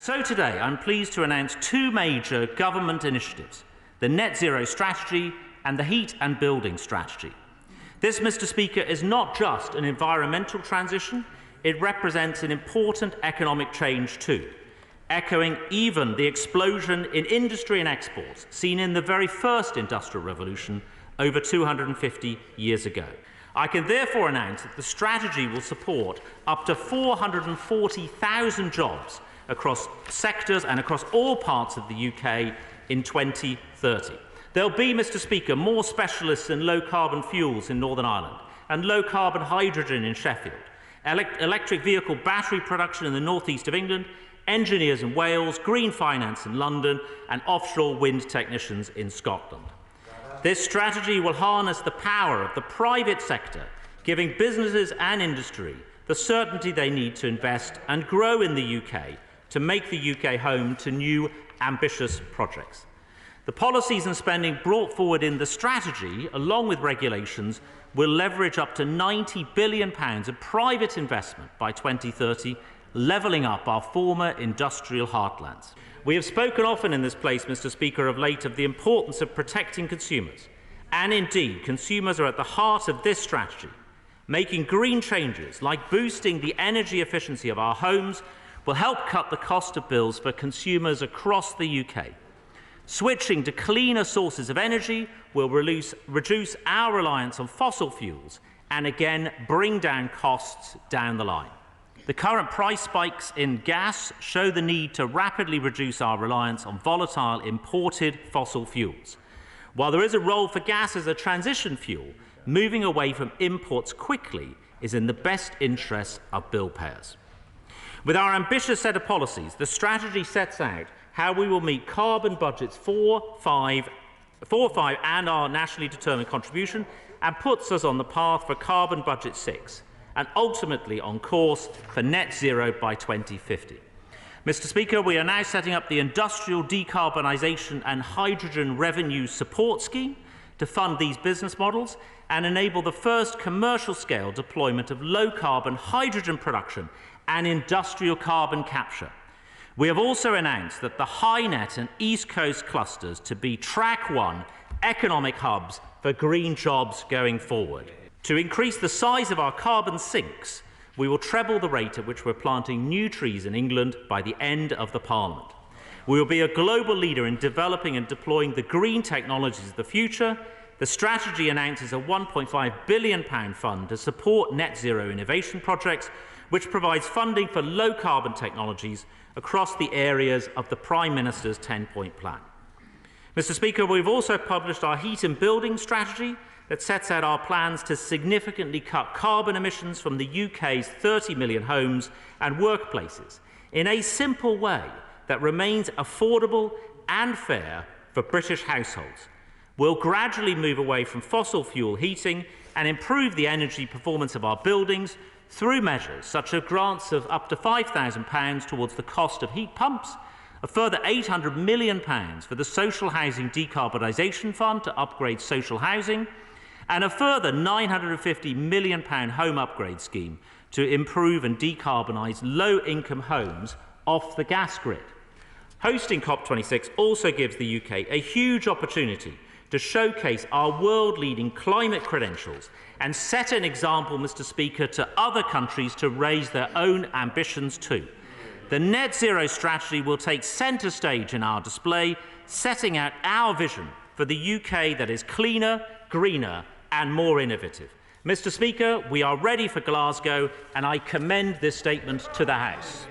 So today I'm pleased to announce two major government initiatives, the Net Zero Strategy and the Heat and Building Strategy. This, Mr. Speaker, is not just an environmental transition, it represents an important economic change too, echoing even the explosion in industry and exports seen in the very first industrial revolution over 250 years ago. I can therefore announce that the strategy will support up to 440,000 jobs across sectors and across all parts of the UK in 2030. There will be, Mr. Speaker, more specialists in low-carbon fuels in Northern Ireland and low-carbon hydrogen in Sheffield, electric vehicle battery production in the northeast of England, engineers in Wales, green finance in London and offshore wind technicians in Scotland. This strategy will harness the power of the private sector, giving businesses and industry the certainty they need to invest and grow in the UK to make the UK home to new, ambitious projects. The policies and spending brought forward in the strategy, along with regulations, will leverage up to £90 billion of private investment by 2030, levelling up our former industrial heartlands. We have spoken often in this place, Mr. Speaker, of late of the importance of protecting consumers. And indeed, consumers are at the heart of this strategy. Making green changes, like boosting the energy efficiency of our homes, will help cut the cost of bills for consumers across the UK. Switching to cleaner sources of energy will reduce our reliance on fossil fuels and again bring down costs down the line. The current price spikes in gas show the need to rapidly reduce our reliance on volatile imported fossil fuels. While there is a role for gas as a transition fuel, moving away from imports quickly is in the best interests of bill payers. With our ambitious set of policies, the strategy sets out how we will meet carbon budgets 4, 5 and our nationally determined contribution, and puts us on the path for carbon budget 6, and ultimately on course for net zero by 2050. Mr. Speaker, we are now setting up the Industrial Decarbonisation and Hydrogen Revenue Support Scheme to fund these business models and enable the first commercial-scale deployment of low-carbon hydrogen production and industrial carbon capture. We have also announced that the HyNet and East Coast clusters to be track 1 economic hubs for green jobs going forward. To increase the size of our carbon sinks, we will treble the rate at which we're planting new trees in England by the end of the Parliament. We will be a global leader in developing and deploying the green technologies of the future. The strategy announces a £1.5 billion fund to support net zero innovation projects, which provides funding for low-carbon technologies across the areas of the Prime Minister's 10-point plan. Mr. Speaker, we've also published our Heat and Building Strategy that sets out our plans to significantly cut carbon emissions from the UK's 30 million homes and workplaces in a simple way that remains affordable and fair for British households. We'll gradually move away from fossil fuel heating and improve the energy performance of our buildings through measures such as grants of up to £5,000 towards the cost of heat pumps, a further £800 million for the Social Housing Decarbonisation Fund to upgrade social housing, and a further £950 million home upgrade scheme to improve and decarbonise low-income homes off the gas grid. Hosting COP26 also gives the UK a huge opportunity to showcase our world-leading climate credentials and set an example, Mr. Speaker, to other countries to raise their own ambitions too. The Net Zero Strategy will take centre stage in our display, setting out our vision for the UK that is cleaner, greener and more innovative. Mr. Speaker, we are ready for Glasgow and I commend this statement to the House.